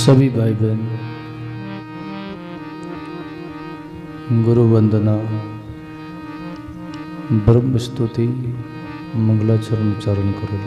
सभी भाई बहन गुरु वंदना ब्रह्म स्तुति मंगलाचरण उच्चारण करो।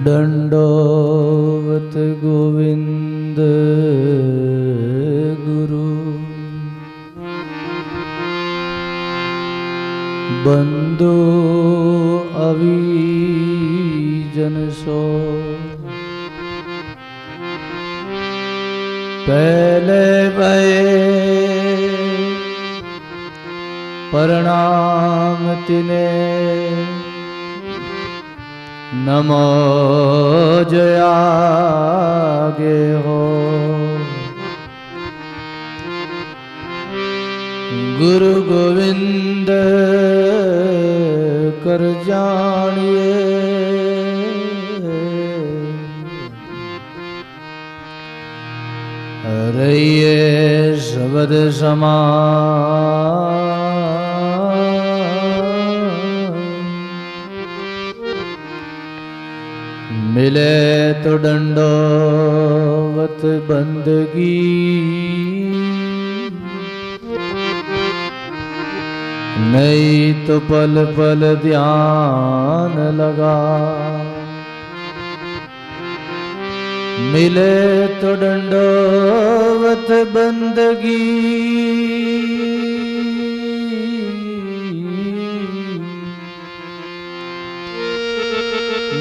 दंडोवत गोविंद गुरु बंदो अवीजन सो पहले भये प्रणाम तिने नमो जयागे हो। गुरु गोविंद कर जानिए रहिए शब्द समान मिले तो दंडोवत बंदगी नहीं तो पल पल ध्यान लगा। मिले तो दंडोवत बंदगी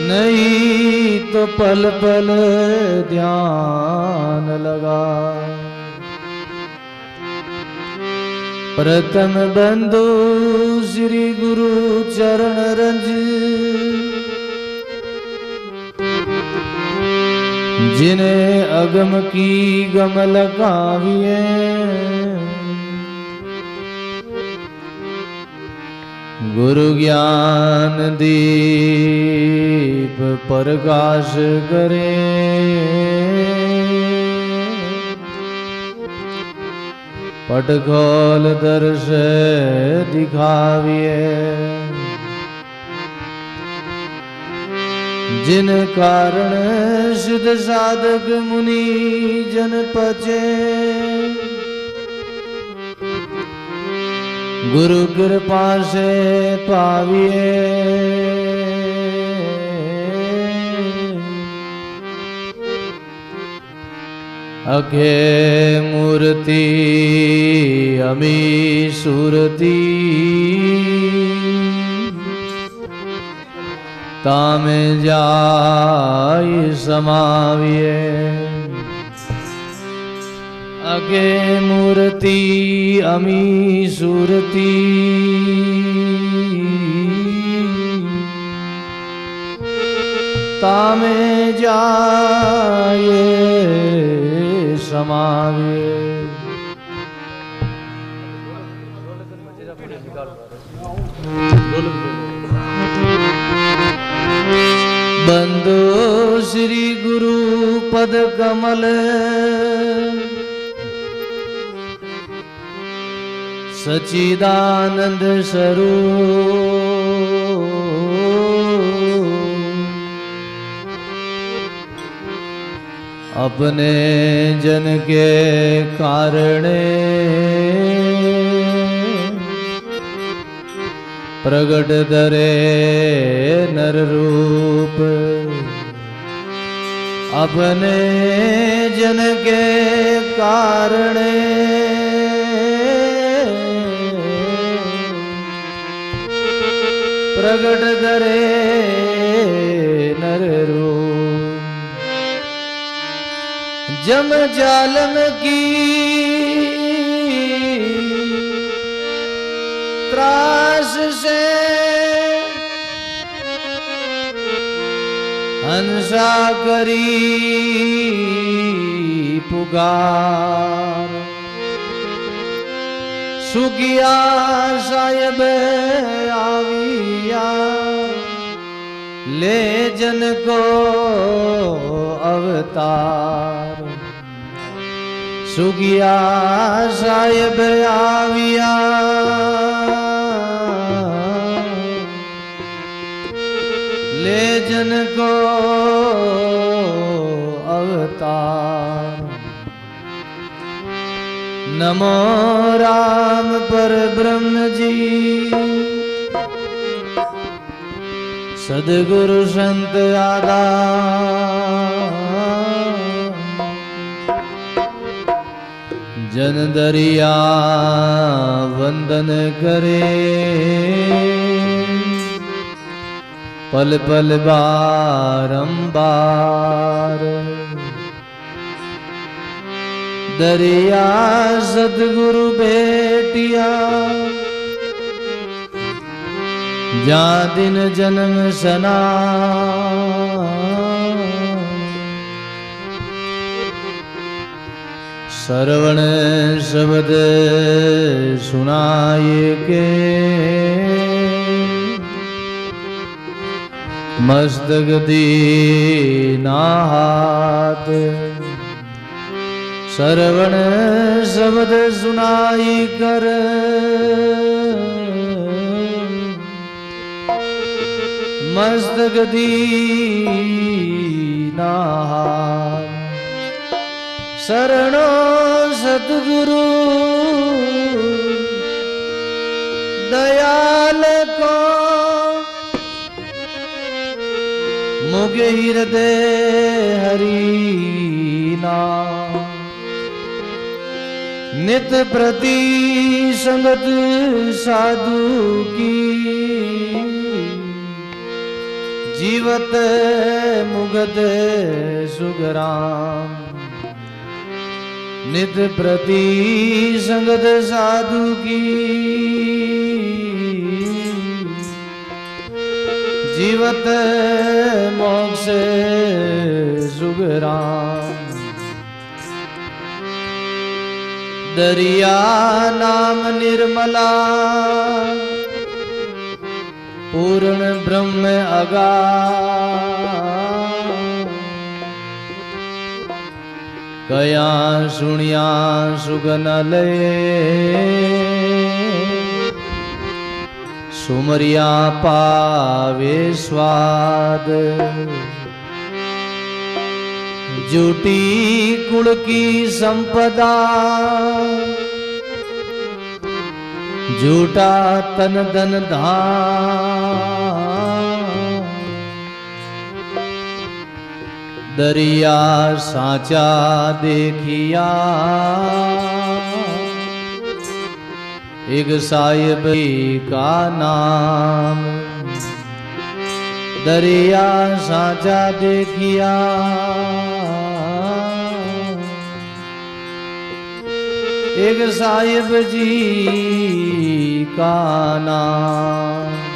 नहीं तो पल पल ध्यान लगा। प्रथम बंधु श्री गुरु चरण रंज जिन्हें अगम की गमल काव्ये गुरु ज्ञान दीप प्रकाश करे। पट खोल दर्श दिखाविए जिन कारण सिद्ध साधक मुनि जन पचे। गुरु कृपा से पाविए अखे मूर्ति अमी सूरती तामे जाय समाविए। अगे मूर्ति अमी सूरती तामे जाए समावे। बंदो श्री गुरु पद कमल सच्चिदानंद स्वरूप अपने जन के कारणे प्रगट धरे नर रूप। अपने जन के कारणे प्रगट धरे नर रूप। जम जालम की त्रास से हंसा करी पुकार सुगिया साहेब आविया ले जन को अवतार सुगिया साहेब आविया ले जन को अवतार नमो राम पर ब्रह्म जी सदगुरु संत आधार जन दरिया वंदन करे पल पल बारंबार दरिया सदगुरु बेटिया जा दिन जन्म सना श्रवण शब्द सुनाए के मस्तक दीना हाथ श्रवण शब्द सुनाई कर मस्तक दीना हाथ शरणो सतगुरु दयाल को मुगे हृदय हरिना नित प्रति संगत साधु की जीवत मुगत सुगराम नित प्रति संगत साधु की जीवत मोक्ष सुगराम दरिया नाम निर्मला पूर्ण ब्रह्म अगाध कया सुनिया सुगन लय सुमरिया पावे स्वाद जूटी कुल की संपदा झूठा तन धन धाम दरिया साचा देखिया एक साहिब का नाम दरिया साचा देखिया एक साहिब जी का नाम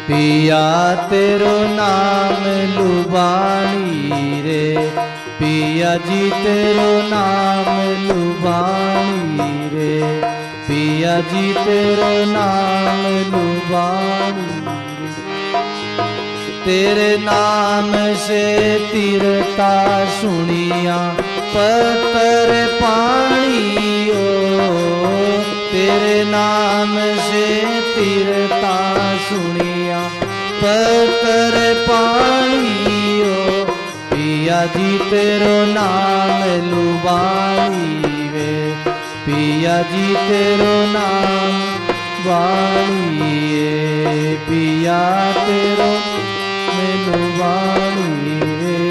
पिया तेरो नाम लुबानी रे पिया जी तेरो नाम लुबानी रे पिया जी तेरो नाम लुबानी तेरे नाम से तीरता सुनिया पत्थर पानी ओ तेरे नाम से तीरता सुनिया पत्थर पानियो पिया जी तेरो नाम लुबाई वे पिया जी तेरो नाम वाणिए पिया तेरो मैनू वाणी वे।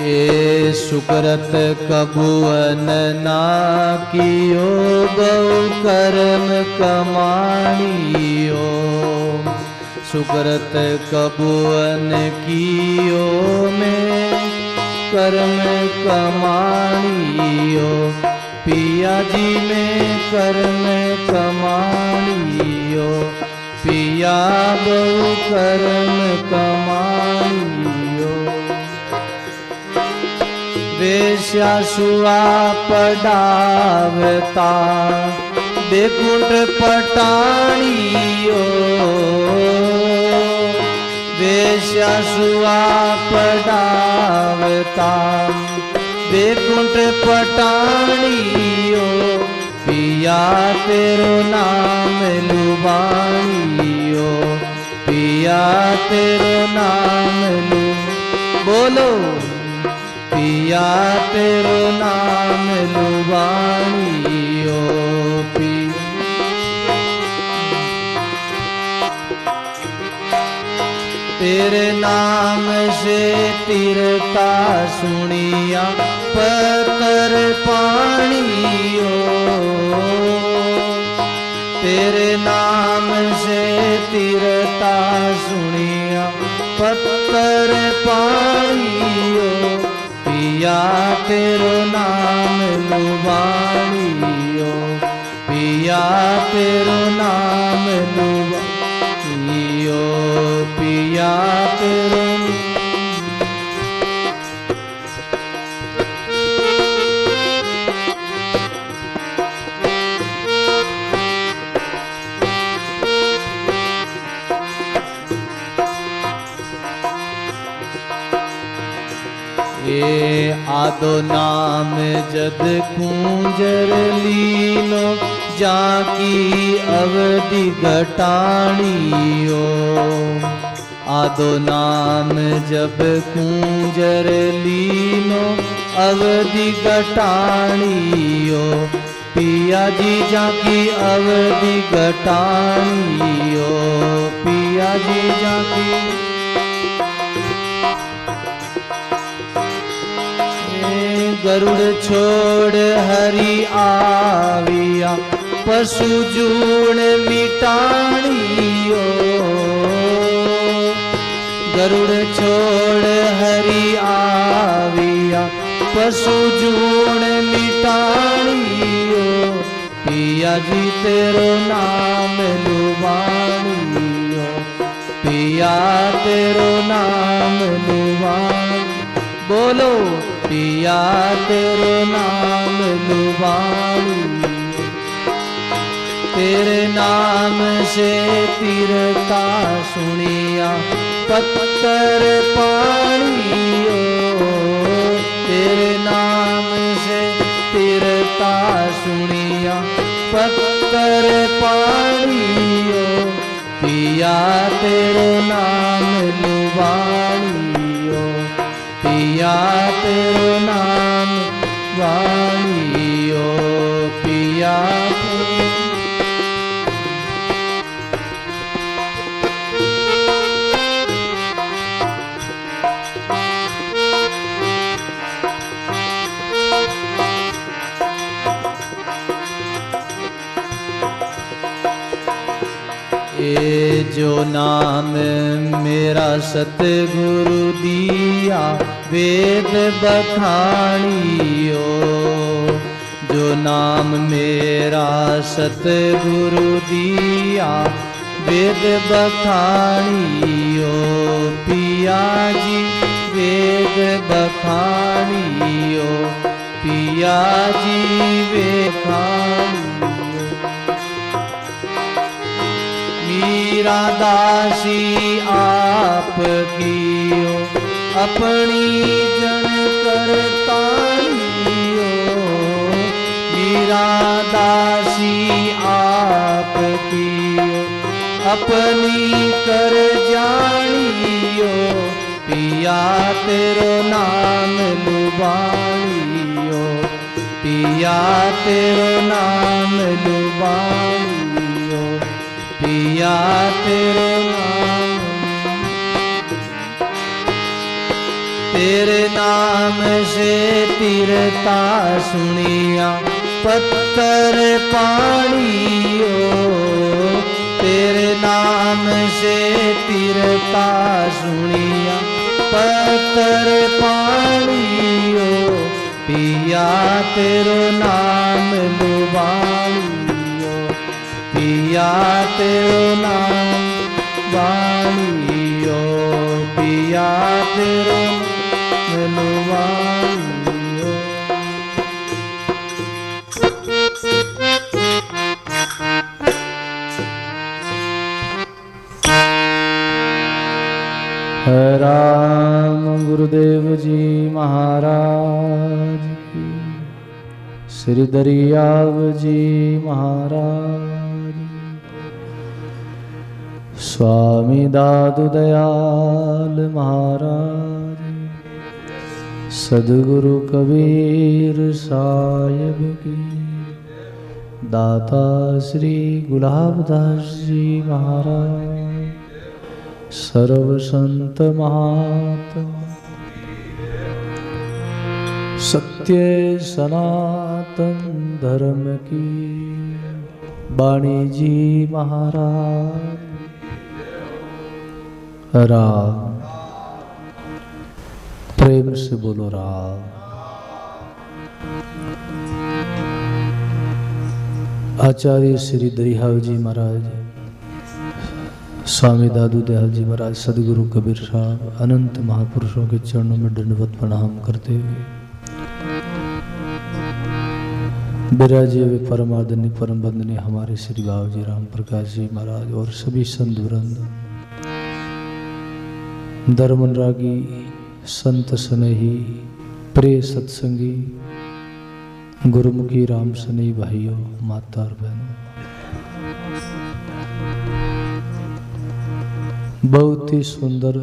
ये सुकृत कबुअन ना कियो बहु कर्म कमानियो सुकृत कबुअन कियो में कर्म कमानियो पिया जी में कर्म कमानियो पिया बहु कर्म कमानियो वेश्या सुआ पडावता बेकुंठ पटाणियो वेश्या सुआ पडावता बेकुंठ पटाणियो पिया तेरो नाम लुबाणियो पिया तेरो नाम लु बोलो पिया तेरो नाम लुबाणियो तेरे नाम से तीरता सुनिया पत्थर पानियो तेरे नाम से तीरता सुनिया पत्थर पानियो पिया तेरो नाम लुबाणियो पिया तेरो नाम लुबाणियो पिया तेरो आदो नाम जद कुंजर लीनो जाकी अवधि घटाणियो आदो नाम जब कुंजर लीनो अवधि घटाणियो पिया जी जाकी अवधि घटाणियो पिया जी जाकी गरुड़ छोड़ हरि आविया पशु जूण मिटाणियो गरुड़ छोड़ हरि आविया पशु जूण मिटाणियो पिया जी तेरो नाम लुबाणियो पिया तेरो नाम लुबाणियो बोलो पिया तेरो नाम लुबाणियो तेरे नाम से तीरता सुनिया पत्थर पानियो तेरे नाम से तीरता सुनिया पत्थर पानियो पिया तेरो नाम लुबाणियो पिया तेरो नाम वाणियो पिया ये जो नाम मेरा सतगुरु दिया वेद बखानियो जो नाम मेरा सतगुरु दिया वेद बखानियो पिया जी वेद बखानियो पिया जीवे खालियो। मीरा दासी आप कियो अपनी जन करतानियो। मीरा दासी आप कियो अपनी कर जानियो। पिया तेरो नाम लुबानियो। पिया तेरो नाम लुबानियो। पिया तेरो नाम। तेरे नाम से तीरता सुनिया पत्थर पानियो। तेरे नाम से तीरता सुनिया पत्थर पानियो। पिया तेरो नाम लुबानियो। पिया तेरो नाम बानियो। पिया तेरो लुबानियो। राम गुरुदेव जी महाराज की। श्री दरियाव जी महाराज। स्वामी दादू दयाल महाराज। सद्गुरु कबीर साहिब की। दाता श्री गुलाबदास जी महाराज। सर्व संत महात्मा सत्य सनातन धर्म की वाणी जी महाराज। राम प्रेम से बोलो राम। आचार्य श्री दरियाव जी महाराज, स्वामी दादू दयाल जी महाराज, सदगुरु कबीर साहब, अनंत महापुरुषों के चरणों में दंडवत प्रणाम करते हुए विराजे हुए परम आदरणीय परम वंदनीय हमारे श्री बाबू जी राम प्रकाश जी महाराज और सभी संत वृंद, धर्मनुरागी संत स्नेही प्रिय सत्संगी गुरुमुखी राम स्नेही भाइयों माता और बहनों, बहुत ही सुंदर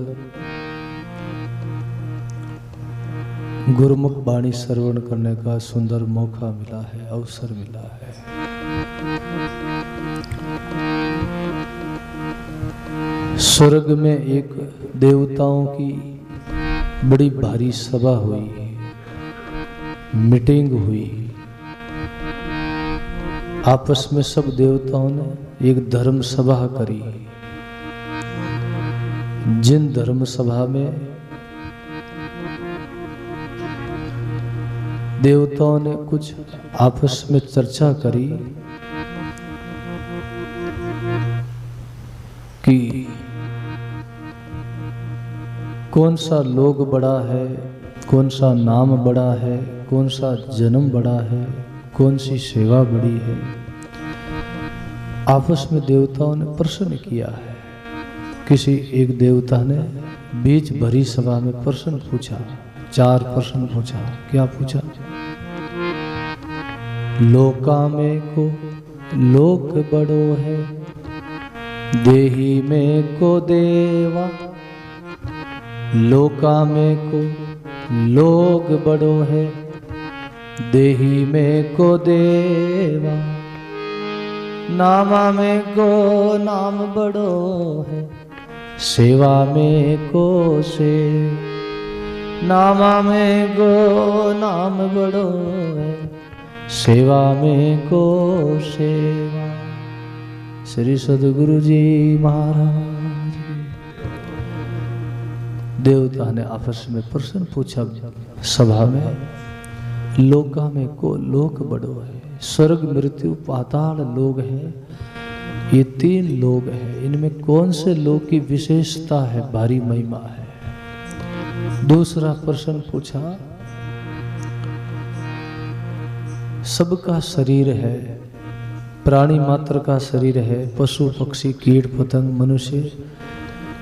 गुरुमुख वाणी श्रवण करने का सुंदर मौका मिला है, अवसर मिला है। स्वर्ग में एक देवताओं की बड़ी भारी सभा हुई, मीटिंग हुई। आपस में सब देवताओं ने एक धर्म सभा करी। जिन धर्म सभा में देवताओं ने कुछ आपस में चर्चा करी कि कौन सा लोग बड़ा है, कौन सा नाम बड़ा है, कौन सा जन्म बड़ा है, कौन सी सेवा बड़ी है। आपस में देवताओं ने प्रश्न किया है। किसी एक देवता ने बीच भरी सभा में प्रश्न पूछा, 4 प्रश्न पूछा। क्या पूछा? लोका में को लोक बड़ो है, देही में को देवा। लोका में को लोग बड़ो है, देही में को देवा। नामा में को नाम बड़ो है, सेवा में को से। नामा में को नाम बड़ो है, सेवा में को सेवा। श्री सद्गुरु जी महाराज। देवता ने आपस में प्रश्न पूछा सभा में, लोका में को लोक बड़ो है। स्वर्ग मृत्यु पाताल लोग हैं, ये 3 लोग हैं। इनमें कौन से लोग की विशेषता है, भारी महिमा है? दूसरा प्रश्न पूछा, सबका शरीर है, प्राणी मात्र का शरीर है, पशु पक्षी कीट पतंग मनुष्य,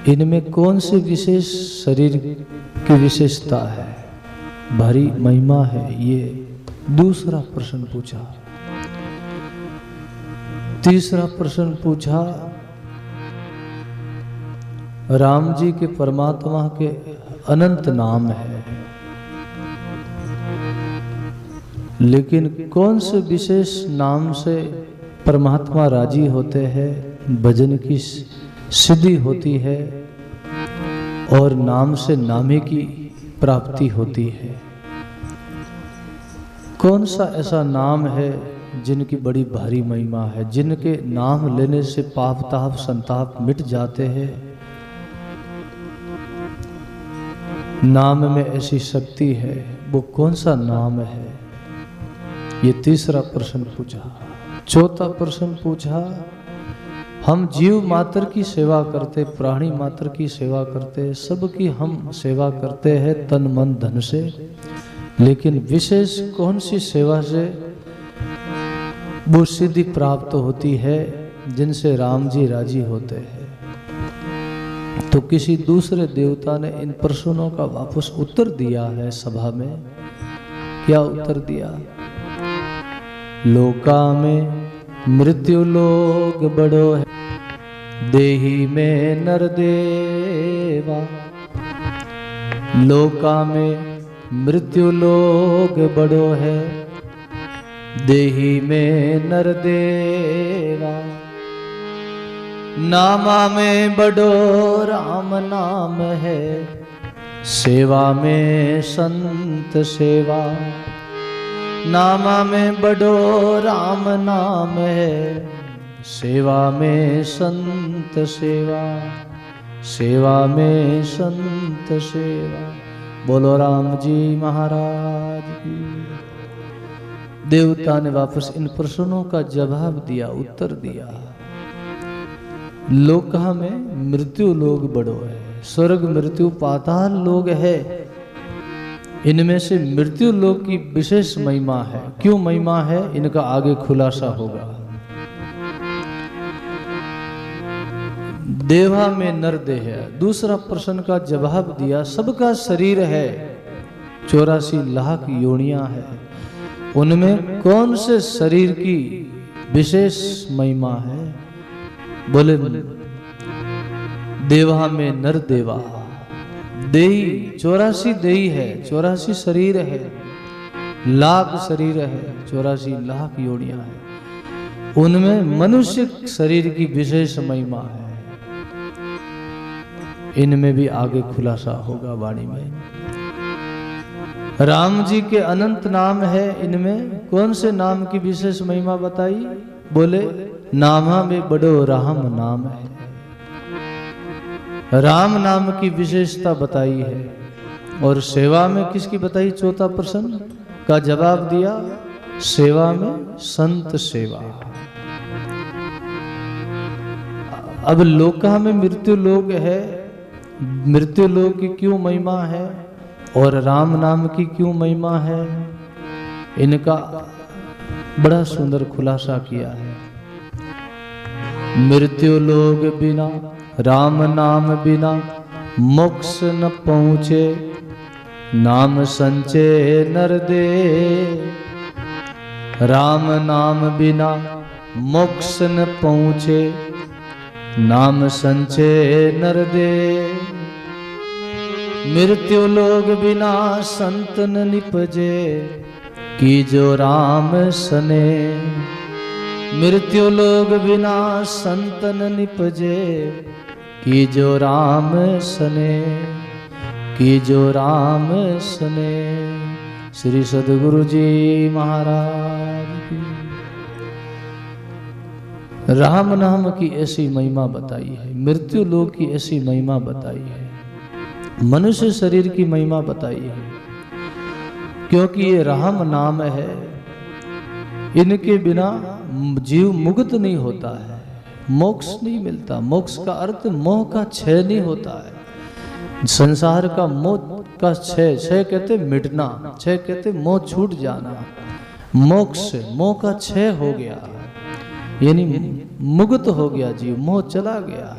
इनमें कौन से विशेष शरीर की विशेषता है, भारी महिमा है? ये दूसरा प्रश्न पूछा। तीसरा प्रश्न पूछा, राम जी के परमात्मा के अनंत नाम है, लेकिन कौन से विशेष नाम से परमात्मा राजी होते हैं, भजन की सिद्धि होती है और नाम से नामे की प्राप्ति होती है? कौन सा ऐसा नाम है जिनकी बड़ी भारी महिमा है, जिनके नाम लेने से पाप ताप संताप मिट जाते हैं? नाम में ऐसी शक्ति है, वो कौन सा नाम है? ये तीसरा प्रश्न पूछा। चौथा प्रश्न पूछा, हम जीव मात्र की सेवा करते, प्राणी मात्र की सेवा करते, सबकी हम सेवा करते हैं तन मन धन से, लेकिन विशेष कौन सी सेवा से वो सिद्धि प्राप्त होती है जिनसे राम जी राजी होते हैं? तो किसी दूसरे देवता ने इन प्रश्नों का वापस उत्तर दिया है सभा में। क्या उत्तर दिया? लोका में मृत्यु लोग बड़ो है, देही में नर देवा। लोका में मृत्यु लोग बड़ो है, देही में नर देवा। नामा में बड़ो राम नाम है, सेवा में संत सेवा। नामा में बड़ो राम नाम है, सेवा में संत सेवा। सेवा में संत सेवा। बोलो राम जी महाराज की। देवता ने वापस इन प्रश्नों का जवाब दिया, उत्तर दिया। लोका में मृत्यु लोग बड़ो है, स्वर्ग मृत्यु पाताल लोग है, इनमें से मृत्यु लोग की विशेष महिमा है। क्यों महिमा है, इनका आगे खुलासा होगा। देवा में नर देह है। दूसरा प्रश्न का जवाब दिया, सबका शरीर है, 84 लाख योनियां है, उनमें कौन से शरीर की विशेष महिमा है? बोले देवा में नर देवा। देही 84 देही है, 84 शरीर है, लाख शरीर है, 84 लाख योनियां है, उनमें मनुष्य शरीर की विशेष महिमा है। इनमें भी आगे खुलासा होगा वाणी में। राम जी के अनंत नाम है, इनमें कौन से नाम की विशेष महिमा बताई? बोले नामा में बड़ो राम नाम है, राम नाम की विशेषता बताई है। और सेवा में किसकी बताई? चौथा प्रश्न का जवाब दिया, सेवा में संत सेवा। अब लोका में मृत्यु लोग है, मृत्यु लोग की क्यों महिमा है और राम नाम की क्यों महिमा है? इनका बड़ा सुंदर खुलासा किया है। मृत्यु लोग बिना राम नाम बिना मोक्ष न पहुँचे, नाम संचे नर दे। राम नाम बिना मोक्ष न पहुँचे, नाम संचे नर दे। मृत्यु लोग बिना संत न निपजे, की जो राम सने। मृत्यु लोग बिना संत न निपजे, की जो राम सने। की जो राम सने। श्री सद्गुरु जी महाराज की। राम नाम की ऐसी महिमा बताई है, मृत्यु लोक की ऐसी महिमा बताई है, मनुष्य शरीर की महिमा बताई है, क्योंकि ये राम नाम है, इनके बिना जीव मुक्त नहीं होता है, मोक्ष नहीं मिलता। मोक्ष का अर्थ मोह का क्षय नहीं होता है। संसार का मोह का क्षय, क्षय कहते मिटना, क्षय कहते मोह छूट जाना। मोक्ष, मोह का क्षय हो गया, यानी मुक्त हो गया जीव, मोह चला गया।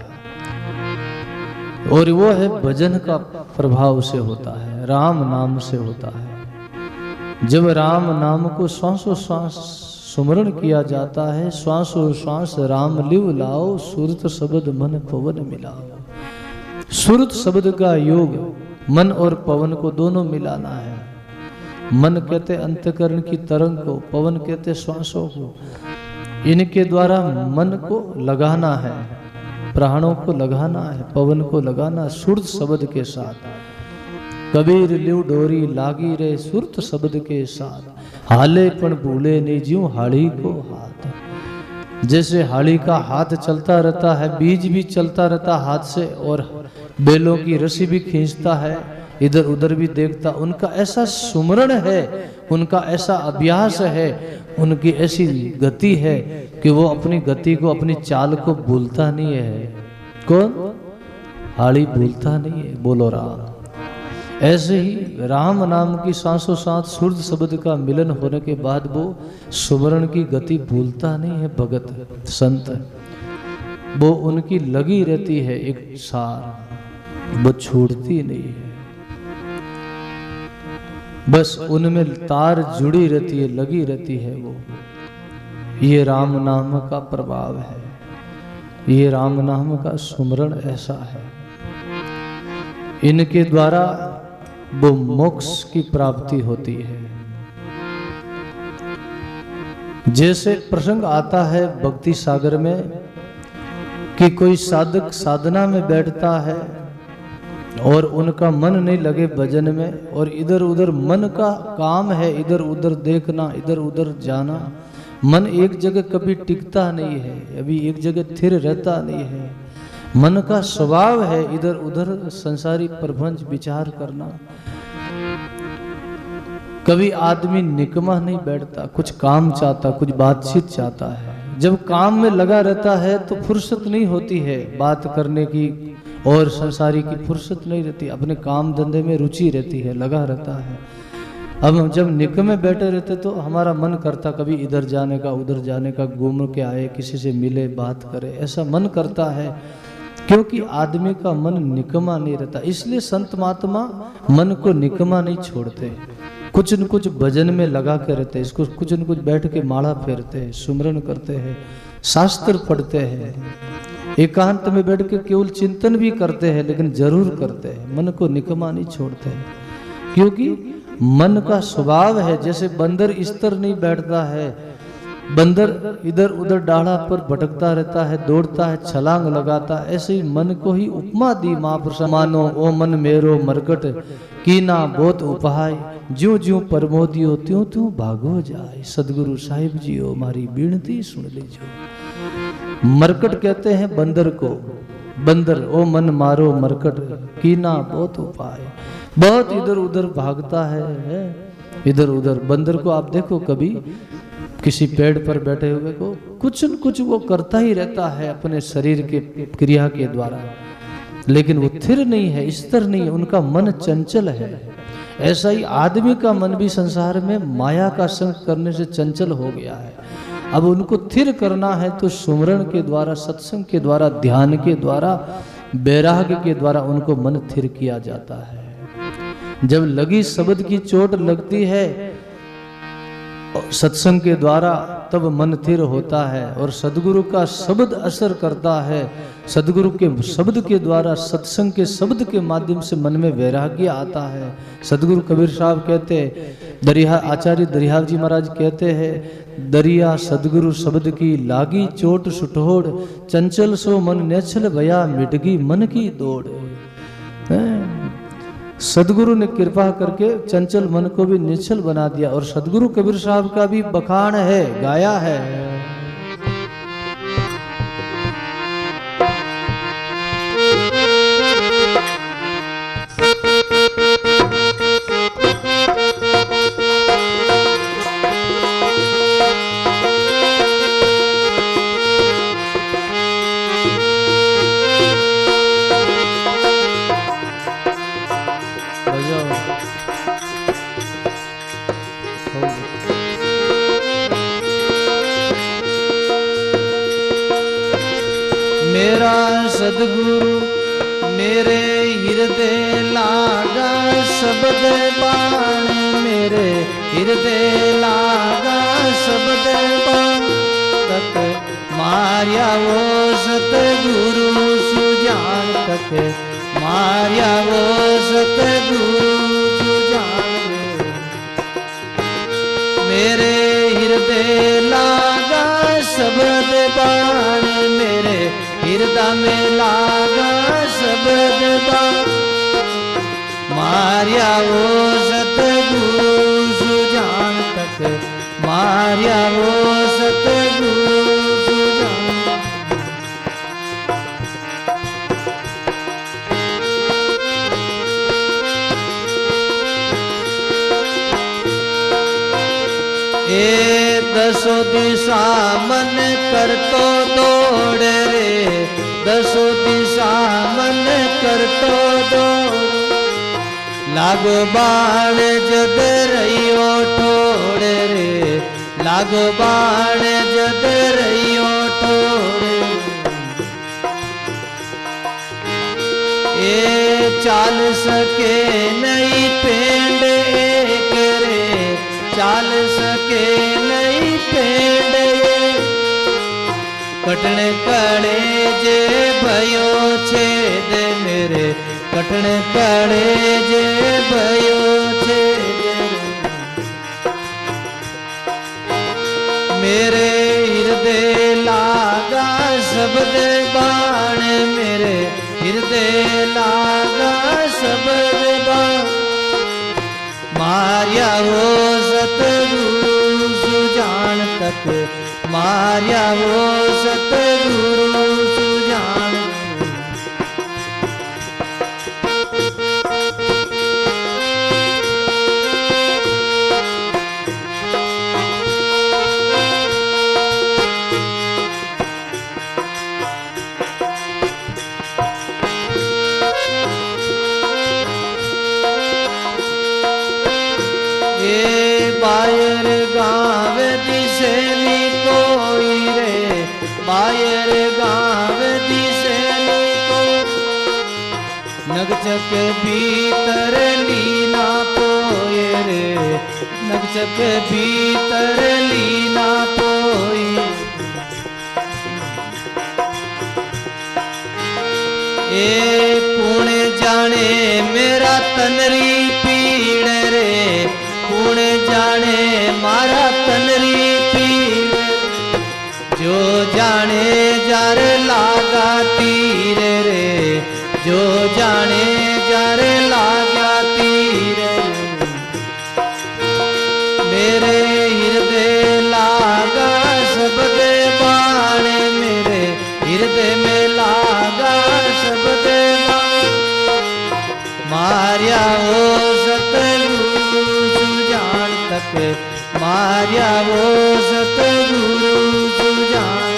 और वो है भजन का प्रभाव से होता है, राम नाम से होता है। जब राम नाम को श्वासों श्वास सुमरण किया जाता है, श्वासों श्वास राम लिव लाओ, सुरत शब्द मन पवन मिलाओ। सुरत शब्द का योग मन और पवन को दोनों मिलाना है। मन कहते अंतकरण की तरंग को, पवन कहते श्वासों को। इनके द्वारा मन को लगाना है, प्राणों को लगाना है, पवन को लगाना सुरत शब्द के साथ। कबीर लिव डोरी लागी रे सुरत शब्द के साथ, हाले पण भूले नहीं ज्यों हाड़ी को हाथ। जैसे हाड़ी का हाथ चलता रहता है, बीज भी चलता रहता हाथ से, और बेलों की रस्सी भी खींचता है, इधर उधर भी देखता। उनका ऐसा सुमरण है, उनका ऐसा अभ्यास है, उनकी ऐसी गति है कि वो अपनी गति को, अपनी चाल को भूलता नहीं है। कौन? हाड़ी भूलता नहीं है, बोलो राम। ऐसे ही राम नाम की सांसों सांस सूर्य शब्द का मिलन होने के बाद वो सुमरण की गति भूलता नहीं है। भगत संत वो उनकी लगी रहती है एक सार, वो छूटती नहीं है, बस उनमें तार जुड़ी रहती है, लगी रहती है वो। ये राम नाम का प्रभाव है, ये राम नाम का सुमरण ऐसा है। इनके द्वारा वो मोक्ष की प्राप्ति होती है। जैसे प्रसंग आता है भक्ति सागर में कि कोई साधक साधना में बैठता है और उनका मन नहीं लगे भजन में, और इधर उधर मन का काम है, इधर उधर देखना, इधर उधर जाना। मन एक जगह कभी टिकता नहीं है, अभी एक जगह स्थिर रहता नहीं है। मन का स्वभाव है इधर उधर संसारी प्रपंच विचार करना। कभी आदमी निकमा नहीं बैठता, कुछ काम चाहता, कुछ बातचीत चाहता है। जब काम में लगा रहता है तो फुर्सत नहीं होती है बात करने की, और संसारी की फुर्सत नहीं रहती, अपने काम धंधे में रुचि रहती है, लगा रहता है। अब हम जब निक में बैठे रहते तो हमारा मन करता कभी इधर जाने का, उधर जाने का, घूम के आए, किसी से मिले, बात करे, ऐसा मन करता है, क्योंकि आदमी का मन निकमा नहीं रहता। इसलिए संत महात्मा मन को निकमा नहीं छोड़ते, कुछ न कुछ भजन में लगा के रहते हैं, इसको कुछ न कुछ बैठ के माला फेरते हैं, सुमरन करते हैं, शास्त्र पढ़ते हैं, एकांत में बैठ के केवल चिंतन भी करते हैं, लेकिन जरूर करते हैं, मन को निकमा नहीं छोड़ते हैं। क्योंकि मन का स्वभाव है, जैसे बंदर इस तरह नहीं बैठता है, बंदर इधर उधर डाढ़ा पर भटकता रहता है, दौड़ता है, छलांग लगाता है, ऐसे ही मन को ही उपमा दी महापुरुष। मानो ओ मन मेरो मरकट कीना बहुत उपाय, ज्यों ज्यों परमोदियो त्यों त्यों भागो जाए। सदगुरु साहिब जी ओ मारी बीनती सुन लीजिए। मरकट कहते हैं बंदर को, बंदर ओ मन मारो मरकट कीना बहुत उपाय, बहुत इधर उधर भागता है, इधर उधर। बंदर को आप देखो कभी किसी पेड़ पर बैठे हुए को, कुछ न कुछ वो करता ही रहता है अपने शरीर के क्रिया के द्वारा, लेकिन वो स्थिर नहीं है, स्थिर नहीं है, उनका मन चंचल है। ऐसा ही आदमी का मन भी संसार में माया का संग करने से चंचल हो गया है। अब उनको स्थिर करना है तो सुमरण के द्वारा, सत्संग के द्वारा, ध्यान के द्वारा, वैराग्य के द्वारा उनको मन स्थिर किया जाता है। जब लगी शब्द की चोट लगती है सत्संग के द्वारा, तब मन स्थिर होता है और सदगुरु का शब्द असर करता है। सदगुरु के शब्द के द्वारा, सत्संग के शब्द के माध्यम से मन में वैराग्य आता है। सदगुरु कबीर साहब कहते हैं, दरिया आचार्य दरियाव जी महाराज कहते हैं, दरिया सदगुरु शब्द की लागी चोट सुठोड़, चंचल सो मन नेछल भया मिटगी मन की दौड़। सदगुरु ने कृपा करके चंचल मन को भी निश्चल बना दिया, और सदगुरु कबीर साहब का भी बखान है, गाया है। मेरा सदगुरु मेरे हृदय लागा शब्द बाण, मेरे हृदय लागा शब्द बाण, तक मारिया वो सतगुरु सुजान, तक मारिया वो सतगुरु सुजान। मेरे हृदय लागा शब्द बाण, मेरे हृदय में लागा शब्द बाण, मारिया वो सतगुरु सुजान, तक मारिया वो सतगुरु सुजान। ए दसो दिशा मन कर तो दौड़ रे, दसो दिशा मन कर तो दौड़, लागो बाण जद रहियो ठोड़ रे, लागो बाण जद रहियो ठोड़। ए चाल सके नहीं पेंड एक रे, चाल सके नहीं पेंड एक, कटण कड़े जे भयो छेद मेरे, कटण कड़े जे भयो छेद। मेरे हृदय लागा शब्द बाण, मेरे हृदय लागा शब्द बाण, मारिया वो सतगुरु सुजान, तक मारिया वो सतगुरु सुजान। बायर गाँव दिसेली कोई रे, बायर गाँव दिसेली को, नगचक भीतर लीना पोए रे, नगचक भीतर लीना पोई। ए कौन जाने मेरा तनरी पीड़ रे, कौन जाने मारा तनरी पीड़, जो जाने जार लागा तीर रे, जो जाने जार लागा तीर। मेरे हृदय लागा शब्द बाण, मेरे हृदय में लागा शब्द बाण, मारिया वो सतगुरु सुजान, तक मारिया वो सतगुरु सुजान।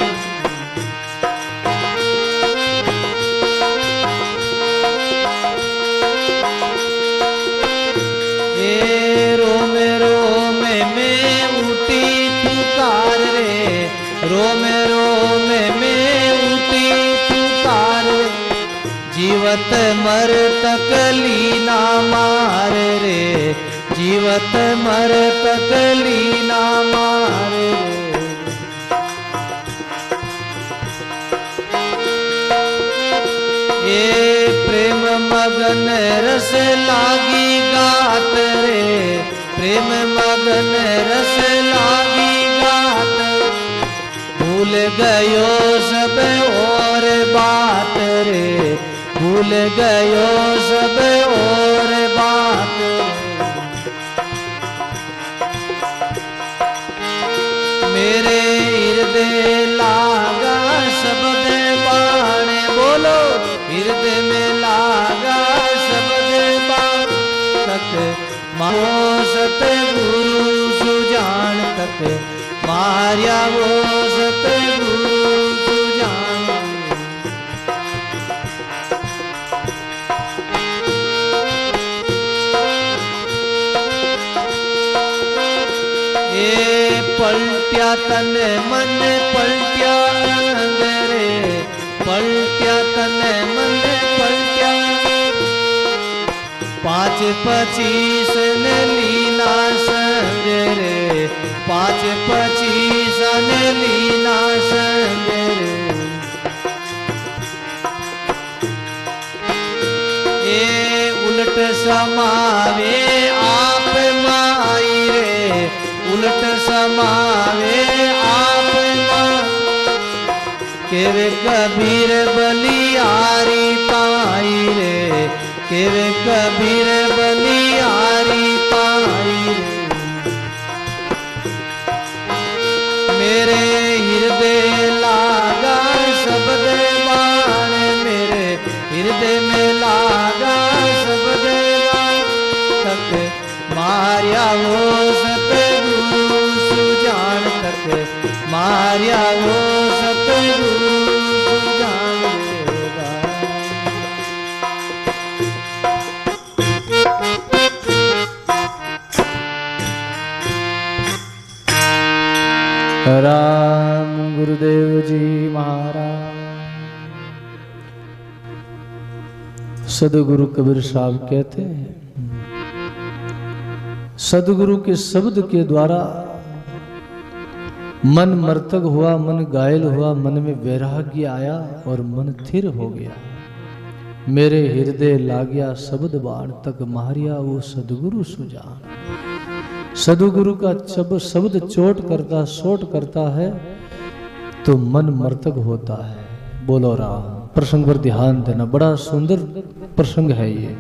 ए रोमे रोमे में उठी पुकार रे, रोमे रोमे में उठी पुकार रे, जीवत मर तक लीना मार रे, जीवत मर तक लीना मार रे। ए प्रेम मगन रस लागी गात रे, प्रेम मगन रस लागी गात, भूल गयो सब और बात रे, भूल गयो सब और बात। मेरे हृदय लागा शब्द बाण, बोलो हृदय में लागा शब्द बाण, तक मारो सतगुरु सुजान, तक मारिया वो सतगुरु सुजान। पलट्या तन मन पलट्या अंग रे, पलट्या तने मने पलट्या 5-25 ने लीना संग रे 5-25 ने लीना संग रे ए उलट समावे आप माई रे उलट समावे आप केवे कबीर बलियारी पाई रे केवे कबीर बलियारी पाई रे मेरे हृदय लागा शब्द बाण मेरे हृदय में लागा शब्द तक मारिया वो सतगुरु सुजान तक मारिया वो सतगुरु सुजान राम गुरुदेव जी महाराज। सदगुरु कबीर साहब कहते हैं सदगुरु के शब्द के द्वारा मन मर्तक हुआ, मन घायल हुआ, मन में वैराग्य आया और मन थिर हो गया। मेरे हृदय लागया शब्द बाण तक मारिया वो सदगुरु सुजान। सदगुरु का शब्द चोट करता सोट करता है तो मन मर्तक होता है। बोलो राम। प्रसंग पर ध्यान देना, बड़ा सुंदर प्रसंग है ये।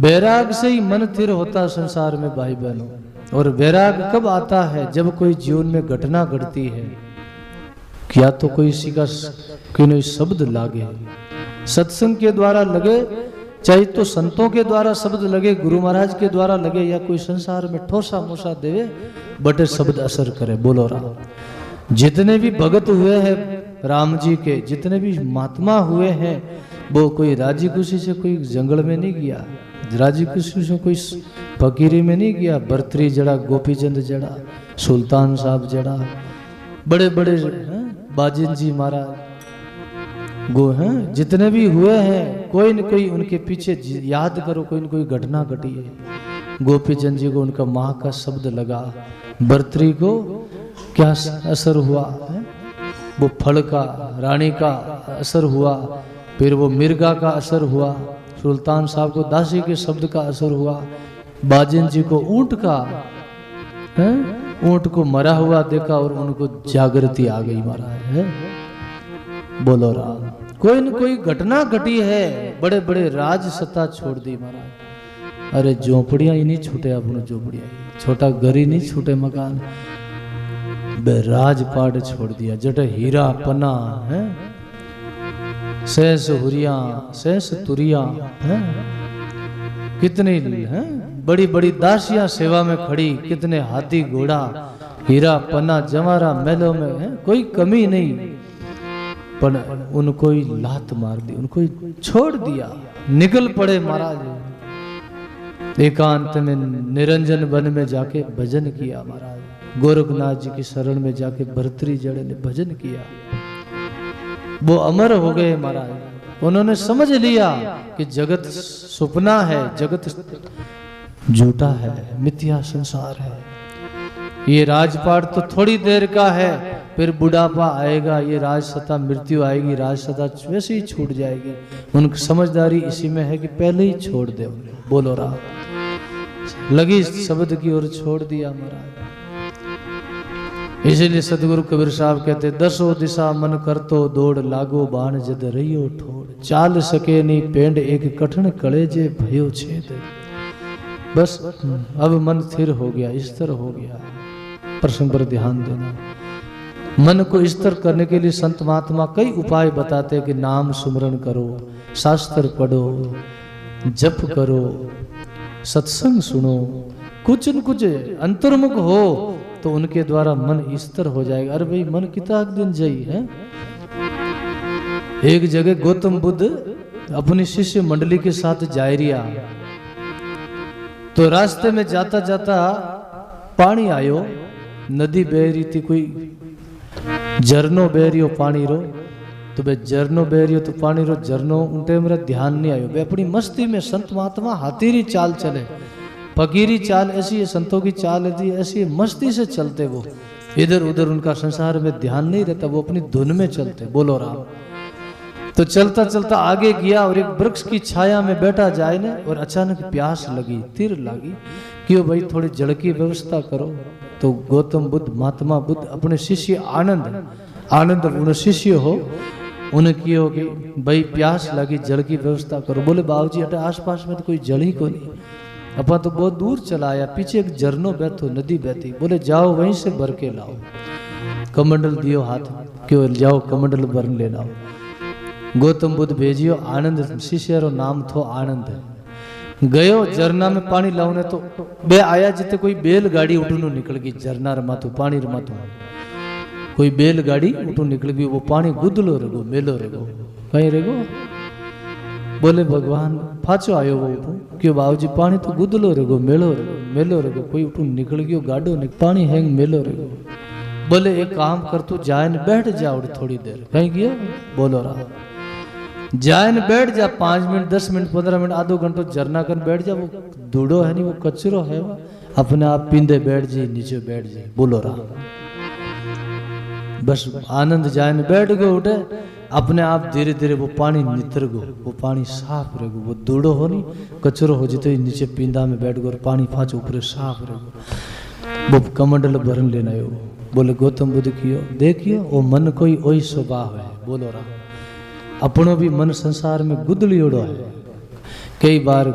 वैराग से ही मन स्थिर होता संसार में भाई बहनों। और वैराग कब आता है? जब कोई जीवन में घटना घटती है, क्या तो कोई किसी का कोई शब्द लागे, सत्संग के द्वारा लगे, चाहे तो संतों के द्वारा शब्द लगे, गुरु महाराज के द्वारा लगे, या कोई संसार में ठोसा मोसा देवे बटे शब्द असर करे। बोलो राम। जितने भी भगत हुए हैं राम जी के, जितने भी महात्मा हुए हैं, वो कोई राजी खुशी से कोई जंगल में नहीं गया, राजी खुशी से कोई फकीरी में नहीं गया। बर्तरी जड़ा, गोपी चंद जड़ा, सुल्तान साहब जड़ा, बड़े बड़े बाजिन जी महाराज गो हैं, जितने भी हुए हैं, कोई न कोई उनके पीछे याद करो, कोई न कोई घटना घटी है। गोपी चंद जी को उनका माँ का शब्द लगा, बर्तरी को क्या असर हुआ है? वो फल का, रानी का असर हुआ, फिर वो मिर्गा का असर हुआ, सुल्तान साहब को दासी के शब्द का असर हुआ, बाजिन जी को ऊंट का, ऊंट को मरा हुआ देखा और उनको जागृति आ गई महाराज है। बोलो राम। कोई न कोई घटना घटी है, बड़े बड़े राज सत्ता छोड़ दी महाराज। अरे झोपड़ियां ही नहीं छूटे, अपने झोपड़ियां, छोटा घर ही नहीं छूटे, मकान राजपाट छोड़ दिया। जट हीरा पन्ना है, सहस हुरिया, सहस तुरिया है, कितनी है बड़ी बड़ी दासियां सेवा में खड़ी, कितने हाथी घोड़ा, हीरा पन्ना जवारा महलों में है, कोई कमी नहीं, पर उनको ही लात मार दी, उनको ही छोड़ दिया, निकल पड़े महाराज। एकांत में निरंजन वन में जाके भजन किया महाराज। गोरखनाथ जी की शरण में जाके भर्तरी जड़े ने भजन किया। वो अमर हो गए महाराज। उन्होंने समझ लिया कि जगत सुपना है, जगत झूठा है, मिथ्या संसार है। ये राजपाट तो थोड़ी देर का है, फिर बुढ़ापा आएगा, ये राजसत्ता मृत्यु आएगी, राजसत्ता वैसे ही छूट जाएगी। उनकी समझदारी इसी में है कि पहले ही छोड़ दे। बोलो राम। लगी शब्द की ओर छोड़ दिया महाराज। इसीलिए सदगुरु कबीर साहब कहते, दसो दिशा मन करतो दौड़, लागो बाण जद रहियो ठोड़, चाल सके नी पेंड एक कठिन कलेजे भयो छेद। बस अब मन स्थिर हो गया, स्थिर हो गया। प्रसंग पर ध्यान देना। मन को स्थिर करने के लिए संत महात्मा कई उपाय बताते हैं कि नाम सुमरण करो, शास्त्र पढ़ो, जप करो, सत्संग सुनो, कुछ न कुछ अंतर्मुख हो तो उनके द्वारा मन स्थिर हो जाएगा। अरे भाई मन कितना दिन जाई है। एक जगह गौतम बुद्ध अपनी शिष्य मंडली के साथ जा रिया, तो रास्ते में जाता जाता पानी आयो, नदी बह रही थी, कोई झरनो बहरियो पानी रो, तो बे झरनो बहरियो तो पानी रो झरनो उनटे मेरा ध्यान नहीं आयो। वे अपनी मस्ती में संत महात्मा हाथीरी चाल चले, फकीरी चाल ऐसी है, संतों की चाल ऐसी ऐसी मस्ती से चलते वो, इधर उधर उनका संसार में ध्यान नहीं रहता, वो अपनी धुन में चलते। बोलो राम। तो चलता चलता आगे गया और एक वृक्ष की छाया में बैठा जाए ने, और अचानक प्यास लगी, तिर लगी, क्यों भाई थोड़ी जल की व्यवस्था करो। तो गौतम बुद्ध महात्मा बुद्ध अपने शिष्य आनंद उन शिष्य हो उन्हें कियो कि भाई प्यास लगी, जल की व्यवस्था करो। बोले बाबूजी अटे आसपास में तो कोई जल ही को नहीं, अपा तो बहुत दूर चला आया, पीछे एक झरनो बहतो, नदी बहती। बोले जाओ वहीं से भर के लाओ। कमंडल दियो हाथ, क्यों जाओ कमंडल भर ले लाओ। गौतम बुद्ध भेजियो, आनंद शिष्य रो नाम थो आनंद। गयो झरना में पानी लाउने तो बे आया जिते कोई बैलगाड़ी उठूं निकल गई, झरना रमातू पानी रमातू, कोई बैलगाड़ी उठूं निकल गई, वो पानी गुदलो रगो मेलो रगो कहीं रगो। बोले भगवान फाचो आयो वो उठू, क्यों बाबूजी पानी तो गुदलो रगो मेलो रगो, कोई उठूं निकल गयो गाडो ने पानी हैंग मेलो रगो। बोले एक काम कर तू जाए न बैठ जा थोड़ी देर, कहीं गया। बोलो राम। जाए न बैठ जा, 5 मिनट 10 मिनट 15 मिनट आधो घंटो झरना कर बैठ जा। वो धूड़ो है नहीं, वो कचरो है, वो अपने आप पींदे बैठ जी, नीचे बैठ जी। बोलो राम। बस आनंद जाए न बैठ गो, उठे अपने आप धीरे धीरे वो पानी नितर गो, वो पानी साफ रहेगो, वो धूड़ो हो नहीं कचरो हो जिते नीचे पींदा में बैठ गो और पानी फाच ऊपर साफ रहेगो। वो कमंडल भरन लेना हो। बोले गौतम बुद्ध कियो देखियो वो मन कोई ओई स्वभाव है। बोलो राम। अपनों भी मन संसार में गुदलियोड़ो है, कई बार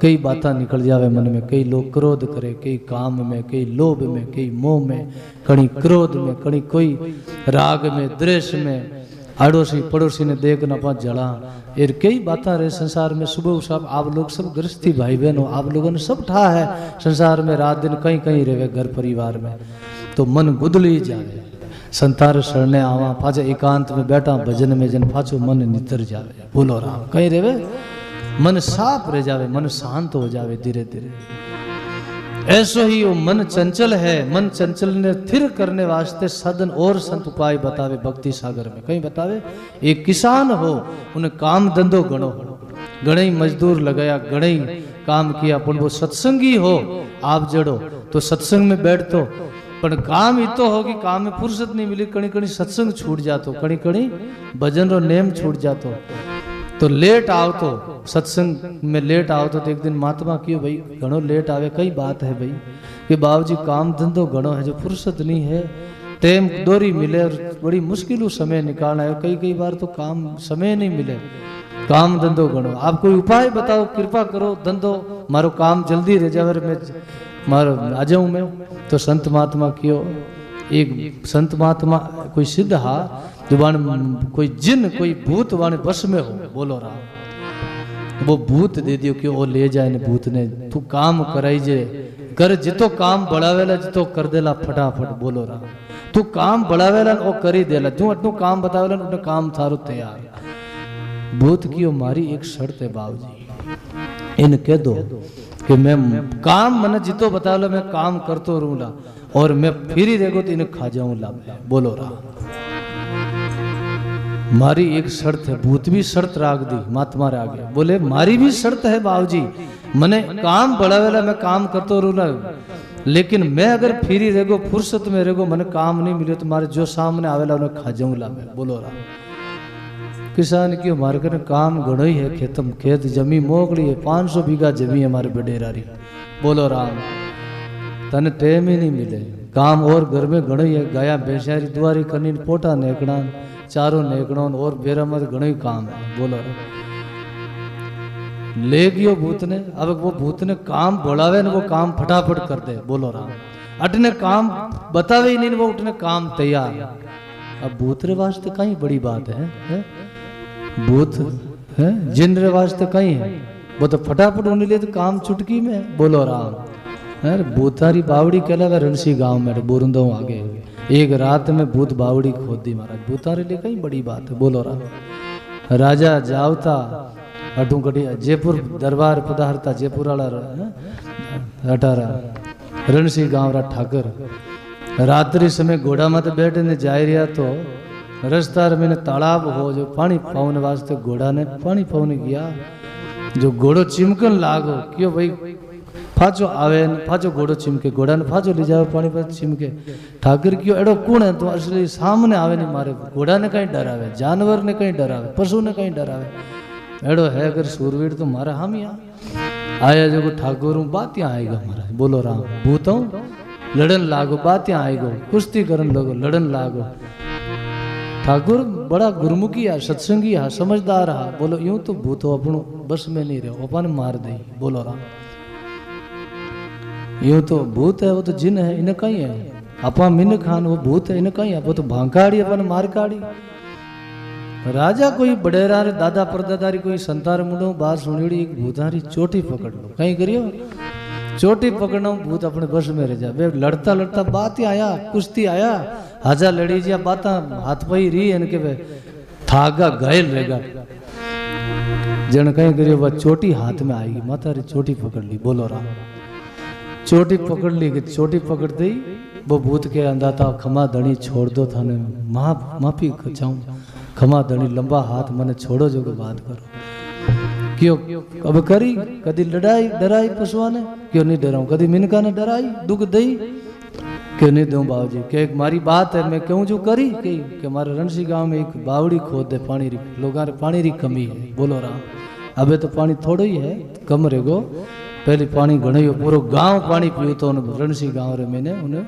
कई बातें निकल जावे मन में, कई लोग क्रोध करे, कई काम में, कई लोभ में, कई मोह में, कहीं क्रोध में, कहीं कोई राग में, द्वेष में, अड़ोसी पड़ोसी ने देख न पा जला, ये कई बातें रहे संसार में। सुबह सब आप लोग सब गृहस्थी भाई बहन हो, आप लोगों ने सब ठा है संसार में, रात दिन कहीं कहीं रहे घर परिवार में, तो मन गुदली जाए। संतार शरणे आवा, पाछे एकांत में बैठा भजन में जन पाछो मन नितर जावे। बोलो राम। कहीं रेवे मन साफ रह जावे, मन शांत हो जावे धीरे धीरे। ऐसो ही वो मन चंचल है, मन चंचल ने थिर करने वास्ते सदन और संत उपाय बतावे भक्ति सागर में। कहीं बतावे एक किसान हो, उन्हें काम धंधो गणो, गणे मजदूर लगाया, गणे काम किया, पर वो सत्संगी हो आप जड़ो तो सत्संग में बैठतो, पर काम इतो हो कि काम में फुर्सत नहीं मिली, कणी कणी सत्संग छूट जातो, कणी कणी भजन रो नेम छूट जातो, तो लेट आओ तो सत्संग में लेट आओ तो एक दिन महात्मा क्यों भाई घणो लेट आवे, कई बात है भाई कि बाबूजी काम धंधो घणो है, जो फुर्सत नहीं है, टेम दोरी मिले और बड़ी मुश्किल समय निकालना है, कई बार तो काम समय नहीं मिले, काम धंधो घणो, आप कोई उपाय बताओ, कृपा करो, धंधो मारो काम जल्दी रह जावे, मैं मारो आ जाऊं मैं। तो संत महात्मा क्यों, एक संत महात्मा कोई सिद्ध हा जो वाण कोई जिन कोई भूत वाणे बस में हो। बोलो राम। वो भूत दे दियो कि वो ले जाए ने भूत ने, तू काम कराई जे कर, जितो काम बढ़ावेला जितो कर देला फटाफट। बोलो राम। तू काम बढ़ावेला ओ करी देला, जो अटनो काम बतावेला उटनो काम थारो तैयार। भूत की मारी एक शर्त है बाबूजी, इन कह दो कि मैं काम मन जितो बतावेला मैं काम करतो रहूंगा और मैं फिर ही रहेगो तो इन्हें खा जाऊंगा। बोलो राम। मारी एक शर्त है, भूत भी शर्त राग दी, महात्मा रे आगे बोले मारी भी शर्त है बाबूजी, मने काम बढ़ावेला मैं काम करतो रहूंगा, लेकिन मैं अगर फ्री रहेगो फुर्सत में रहेगो मने काम नहीं मिले तो मारे जो सामने आवेला उन्हें खा जाऊंगा मैं। बोलो राम। किसान की हमारे घर काम घणो ही है, खेतम खेत जमी मोकड़ी है, 500 बीघा जमी है हमारे बडेरारी। बोलो राम। तने टेम ही नहीं मिले, काम और घर में घणो ही है, गाया भैंसारी दुआरी करनी, पोटा नेकड़ा, चारों नेकड़ों और बेरा मत घणो ही काम है। बोलो ले गयो भूत ने, अब वो भूत ने काम बढ़ावे न वो काम फटाफट कर दे। बोलो राम। अटने काम बतावे ही नहीं, वो उठने काम तैयार। अब भूत रे वास्ते कहीं बड़ी बात है? भूत है जिन रे वास्ते कहीं है, वो तो फटाफट होने लिए तो काम चुटकी में। बोलो राम। अरे भूतारी बावड़ी कहला रणसी गांव में बोरुंदो आगे, एक रात में भूत बावड़ी खोद दी महाराज, भूतारे लिए कहीं बड़ी बात है। बोलो राम। राजा जावता अटू कटी जयपुर दरबार पधारता, जयपुर वाला अठारा रणसी गांव रा ठाकर रात्रि समय घोड़ा मत बैठने जा रहा तो रस्ता में तालाब हो जो पानी पाने वास्ते घोड़ा ने पानी पाने गया। जो घोड़ो चिमकन लागो क्यों भाई फाचो आवे फाचो घोड़ो चिमके घोड़ा ने फाचो ले जावे पानी पर चिमके। ठाकुर क्यों एडो कौन है तो असली सामने आवे नहीं मारे घोड़ा ने कहीं डरावे जानवर ने कहीं डरावे पशु ने कहीं डरावे एडो है अगर सूरवीर तो मारा हम यहाँ आया जो ठाकुर बातियां आएगा महाराज बोलो राम भूतों लड़न लागो बातियां आएगो कुश्ती करन लोगो लड़न लागो। ठाकुर बड़ा गुरुमुखी है सत्संगी है समझदार है बोलो यूं तो भूतो अपनो बस में नहीं रहो अपन मार दे बोलो राम। यूं तो भूत है वो तो जिन है इन कहीं है अपा मिन खान वो भूत है इन कहीं है वो तो भांकाड़ी अपन मार काड़ी। राजा कोई बडेरा रे दादा परदादारी कोई संतार मुंडो बात सुनियोड़ी एक भूतारी चोटी पकड़ लो कहीं करियो चोटी पकड़ना भूत अपने बस में रह जा वे लड़ता लड़ता बात आया कुश्ती आया हाजा लड़ी जिया बात हाथ पई री इनके वे थागा घायल रहेगा जन कहीं करियो वह चोटी हाथ में आएगी माता रे चोटी पकड़ ली बोलो राम। चोटी पकड़ ली कि चोटी पकड़ दी वो भूत के अंदाता खमा धनी छोड़ दो थाने माफी चाहूं खमा धनी लंबा हाथ मने छोड़ो जो बात करो क्यों अब करी कदी लड़ाई डराई पशुआ ने क्यों नहीं डराऊं कदी मिनका ने डराई दुख दई क्यों नहीं दूं बाबूजी कि एक मारी बात है मैं क्यों जो करी कि हमारे रणसी गांव में एक बावड़ी खोद दे पानी री लोगों रे पानी री कमी है बोलो राम। अबे तो पानी थोड़ो ही है कम रहेगो पहले पानी घणो पूरो गांव पानी पियो तो रणसी गांव रे मैंने उन्हें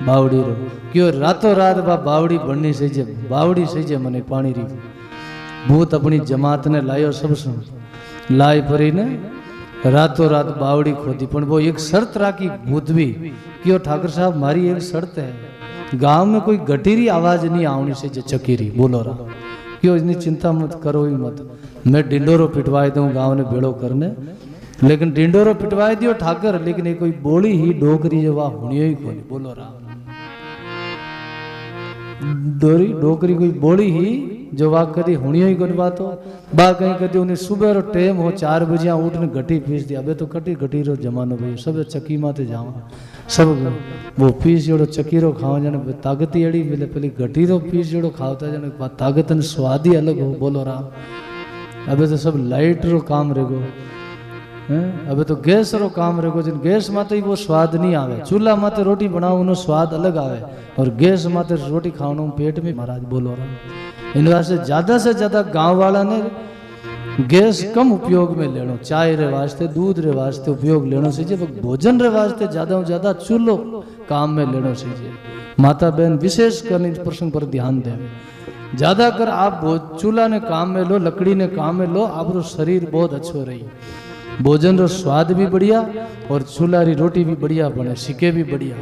बावड़ी रो क्यों रातों रात बावड़ी बननी सही जे बावड़ी सही जे मने पानी री भूत अपनी जमात ने लायो सब सुन लाई परी ने रातों रात बावड़ी खोदी पर वो एक शर्त राखी भूत भी क्यों ठाकुर साहब मारी एक शर्त है गांव में कोई गटीरी आवाज नहीं आवनी से जो चकीरी बोलो रहा क्यों इतनी चिंता मत करो ही मत मैं डिंडोरो पिटवाई दूं गांव ने बेड़ो करने लेकिन डिंडोरो पिटवाई दियो ठाकर लेकिन ये कोई बोली ही डोकरी जो वाह हुनियो ही कोई बोलो राम डोरी डोकरी कोई बोली ही जो वाह कदी हुनियो ही कोई बात हो बा कहीं कदी उन्हें सुबह रो टाइम हो 4 बजे उठने घटी पीस दिया अबे तो घटी रो जमानो भाई सब चक्की माते जावा सब वो पीस जोड़ो चक्की रो खाओ जाने ताकत ही अड़ी मिले पहले घटी रो पीस जोड़ो खाओता जाने ताकत ने स्वाद ही अलग हो बोलो राम। अबे तो सब लाइट रो काम रहेगो अबे तो गैस रो काम रहेगो जिन गैस माते ही वो स्वाद नहीं आवे चूल्हा माते रोटी बनाओ उनो स्वाद अलग आवे और गैस माते रोटी खाओ पेट में महाराज बोलो रहा। इन वास्ते से ज्यादा गांव वाला ने गैस कम उपयोग में लेनो चाय रे वास्ते दूध रे वास्ते उपयोग लेनो चाहिए भोजन रे वास्ते ज्यादा चूल्हो काम में लेनो चाहिए। माता बहन विशेष कर इस प्रसंग पर ध्यान दें ज्यादा कर आप चूल्हा ने काम में लो लकड़ी ने काम में लो आपरो शरीर बहुत अच्छो रही भोजन रो स्वाद भी बढ़िया और चूल्हा री रोटी भी बढ़िया बने सिके भी बढ़िया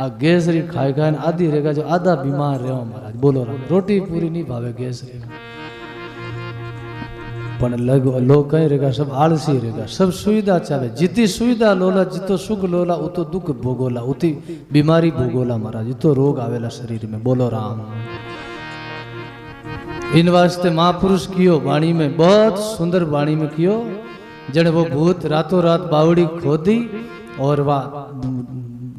आ गैस री खाए खाए आदि रहेगा जो आधा बीमार रहो महाराज बोलो राम रोटी पूरी नहीं भावे गैस री पण लोग कहीं रहेगा सब आलसी रहेगा सब सुविधा चाहे जितनी सुविधा लोला जितो सुख लोला उतो दुख भोगोला उती बीमारी भोगोला महाराज जितो रोग आवेला शरीर में बोलो राम। इन वास्ते महापुरुष कियो वाणी में बहुत सुंदर वाणी में कियो जन वो भूत रातों रात बावड़ी खोदी और वह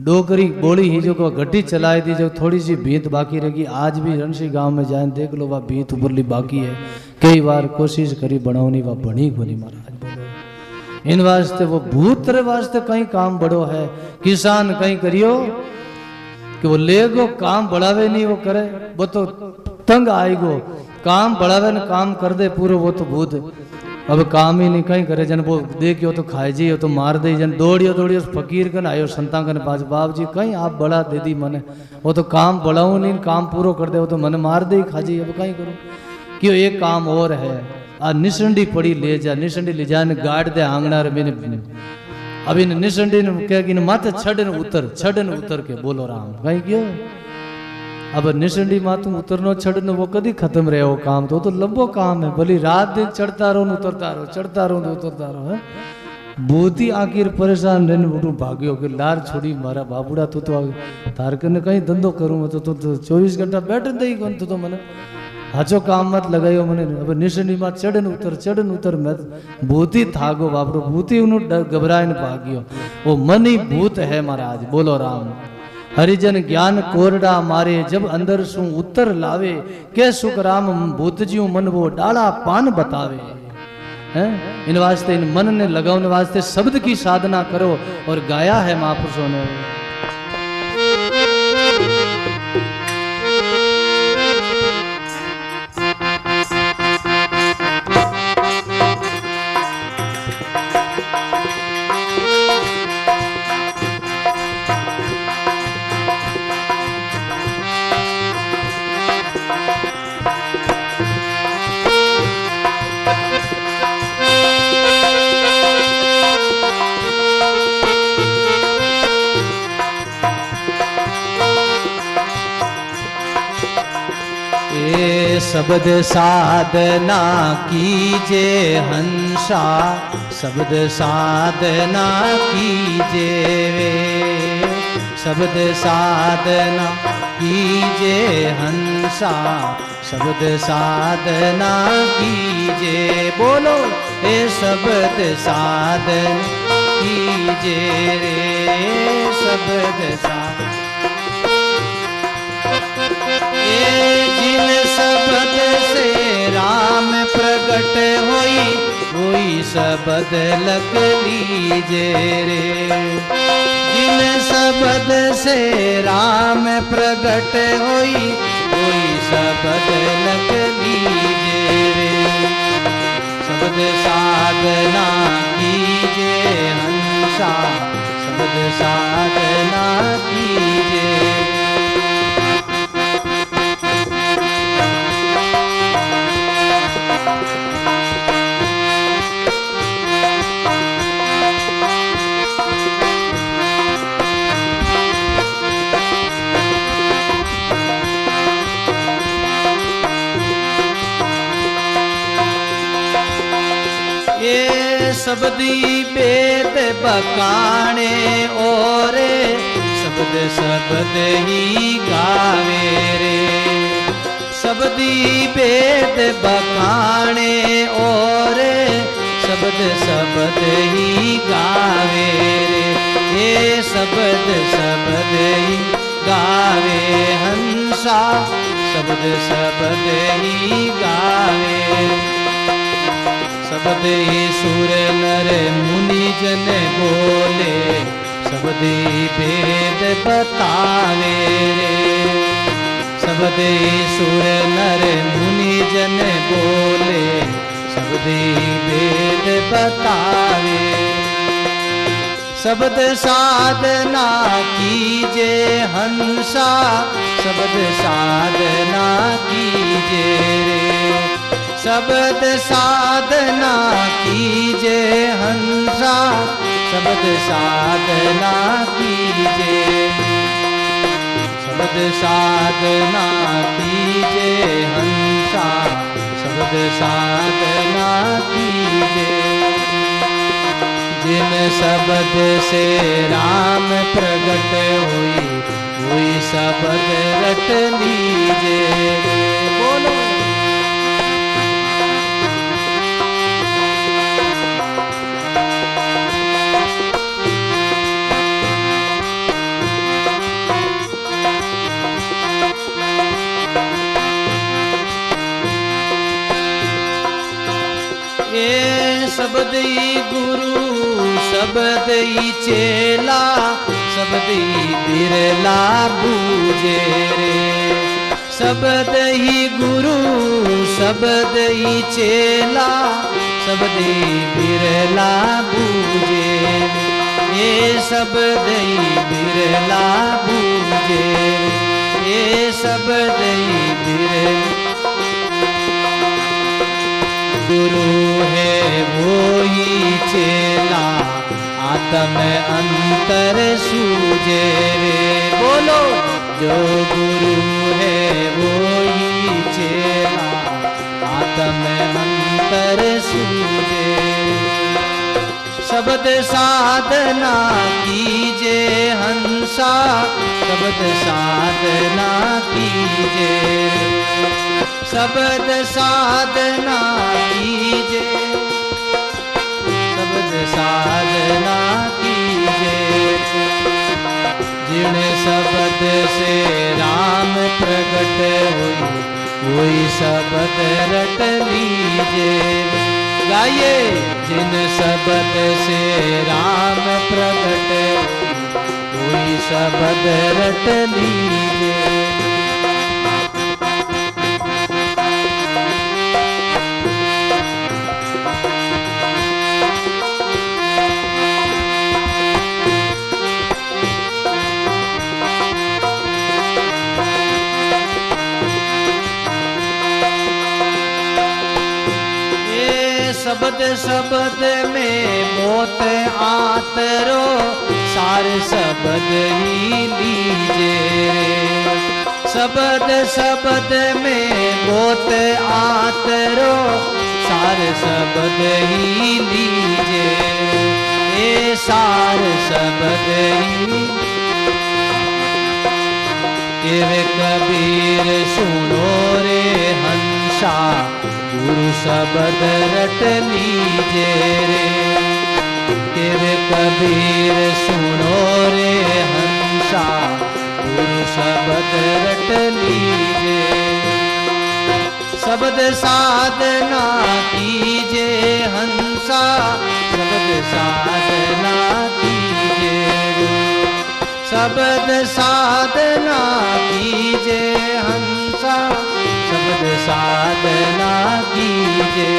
डोकरी बोली ही जो को गड्डी चलाई दी जो थोड़ी सी भीत बाकी रहेगी आज भी रणसी गांव में जाए देख लो वह भीत उबरली बाकी है कई बार कोशिश करी बनाओनी वह बनी कोनी महाराज बोलो। इन वास्ते वो भूत रे वास्ते कहीं काम बड़ो है किसान कहीं करियो कि वो लेगो काम बढ़ावे नहीं वो करे वो तो तंग आएगो काम बढ़ावे न काम कर दे पूरा वो तो भूत अब काम ही नहीं कहीं करे जन वो देखियो तो खाए जी तो मार दे जन दौड़ियो फकीर कन आयो संता कन पास बाप जी कहीं आप बड़ा दे दी मने वो तो काम बढ़ाऊ नहीं काम पूरा कर दे वो तो मन मार दे खा जी अब कहीं करो क्यों एक काम और है आ निसंडी पड़ी ले जा निसंडी ले जा गाड़ दे आंगना रे मैंने अब इन निसंडी ने कह कि माथे छड़न उतर के बोलो राम कहीं क्यों अब निसंडी मातू उतरनो छड़नो वो कदी खत्म रहे वो काम तो लंबो काम है भली रात दिन चढ़ता रहो उतरता रहो है भूती आखिर परेशान रहने उठू भाग्यो कि लार छोड़ी मारा बाबूड़ा तो तारक ने कहीं धंधो करूँ तो 24 घंटा बैठ दे कौन तो मैंने हाचो काम मत लगायो मैंने अब निसंडी मात चढ़न उतर मैं भूती थागो बाबड़ो भूती उन्होंने घबराए भाग्यो वो मन ही भूत है महाराज बोलो राम। हरिजन ज्ञान कोरडा मारे जब अंदर सु उत्तर लावे के सुखराम भूतजियों मन वो डाला पान बतावे। हैं इन वास्ते इन मन ने लगाने वास्ते शब्द की साधना करो और गाया है महापुरुषों ने। शब्द साधना कीजे हंसा, शब्द साधना कीजे वे, शब्द साधना कीजे हंसा, शब्द साधना कीजे। बोलो ए शब्द साधन कीजे रे, शब्द साधन जिन शब्द से राम प्रकट होई, वही शब्द लख लीजे रे। जिन शब्द से राम प्रकट होई, वही शब्द लख लीजे रे। शब्द साधना कीजे हंसा, शब्द साधना कीजे। शब्दी वेद बकाने और शब्द शब्द ही गावे रे। शब्दी वेद बकाने और शब्द शब्द ही गावे रे। ये शब्द शब्द ही गावे हंसा, शब्द शब्द ही गावे। शब्द सुर नर मुनि जन बोले, शब्द वेद बतावे रे। शब्द सुर नर मुनि जन बोले, शब्द वेद बतावे। शब्द साधना कीजे हंसा, शब्द साधना कीजे रे। शब्द साधना कीजे हंसा, शब्द साधना कीजे। शब्द साधना कीजे हंसा, शब्द साधना कीजे। जिन शब्द से राम प्रकट हुई, वही शब्द रट लीजे। बोलो शब्द ही गुरु, शब्द ही चेला, शब्द ही बिरला बूझे रे। शब्द ही गुरु, शब्द ही चेला, शब्द ही बिरला बूझे। ये शब्द ही बिरला बूझे, ये शब्द ही बिरला। गुरु है वो ही चेला, आत्म अंतर सूझे रे। बोलो जो गुरु है वो ही चेला, आत्म अंतर सूझे। शब्द साधना कीजे हंसा, शब्द साधना कीजे। शब्द साधना कीजे, शब्द साधना कीजे। जिन शब्द से राम प्रकट हुई वही शब्द रट लीजे। गाइए, जिन शब्द से राम प्रकट वही शब्द रट लीजे। शब्द शब्द में मोत आतरो सार शब्द ही लीजे। शब्द शब्द में मोत आतरो सार शब्द ही लीजे। ये सार शब्द ही केवे कबीर सुनो रे हंसा गुरु शब्द रट लीजे रे। केवे कबीर सुनो रे हंसा गुरु शब्द रट लीजे। शब्द साधना कीजे हंसा शब्द साधना कीजे। शब्द साधना कीजे हंसा शब्द साधना कीजे।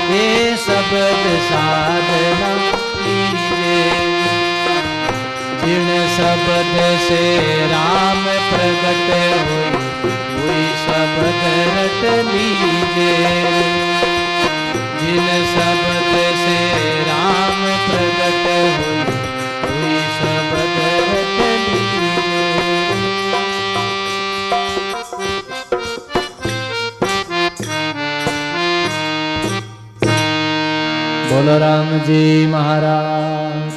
ये शब्द साधना कीजे। जिन शब्द से राम प्रकट हुई वही शब्द रट लीजे। जिन शब्द से राम प्रकट हुई वही शब्द रट लीजे। बोलो राम जी महाराज।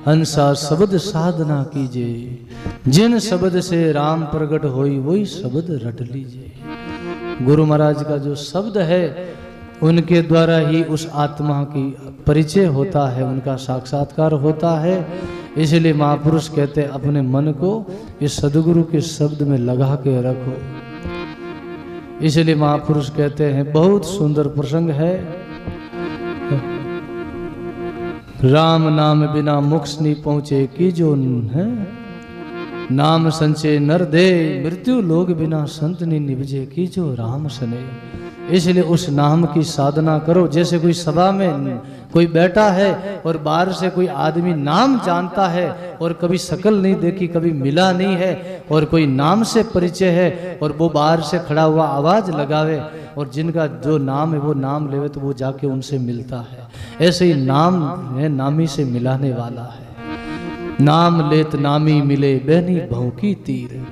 हंसा शब्द साधना कीजिए। जिन शब्द से राम प्रकट होई वही शब्द रट लीजिए। गुरु महाराज का जो शब्द है उनके द्वारा ही उस आत्मा की परिचय होता है, उनका साक्षात्कार होता है। इसलिए महापुरुष कहते हैं अपने मन को इस सदगुरु के शब्द में लगा के रखो। इसलिए महापुरुष कहते हैं, बहुत सुंदर प्रसंग है, राम नाम बिना मोक्ष नहीं पहुंचे की जो है, नाम संचय नर दे मृत्यु लोग बिना संत नहीं निभजे की जो राम सने। इसलिए उस नाम की साधना करो। जैसे कोई सभा में कोई बैठा है और बाहर से कोई आदमी नाम जानता है और कभी शकल नहीं देखी, कभी मिला नहीं है, और कोई नाम से परिचय है और वो बाहर से खड़ा हुआ आवाज लगावे और जिनका जो नाम है वो नाम लेवे तो वो जाके उनसे मिलता है। ऐसे ही नाम है, नामी से मिलाने वाला है। नाम लेत नामी मिले बहनी भौंकी तीर।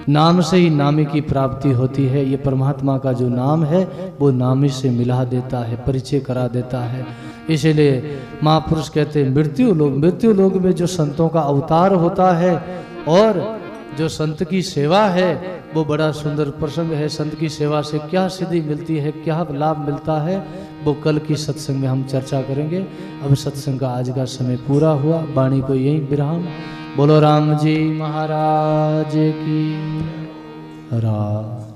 नाम से ही नामी की प्राप्ति होती है। ये परमात्मा का जो नाम है वो नामी से मिला देता है, परिचय करा देता है। इसलिए महापुरुष कहते हैं मृत्यु लोग में जो संतों का अवतार होता है और जो संत की सेवा है वो बड़ा सुंदर प्रसंग है। संत की सेवा से क्या सिद्धि मिलती है, क्या लाभ मिलता है, वो कल की सत्संग में हम चर्चा करेंगे। अब सत्संग का आज का समय पूरा हुआ। वाणी को यही विराम। बोलो राम जी महाराज की। राम।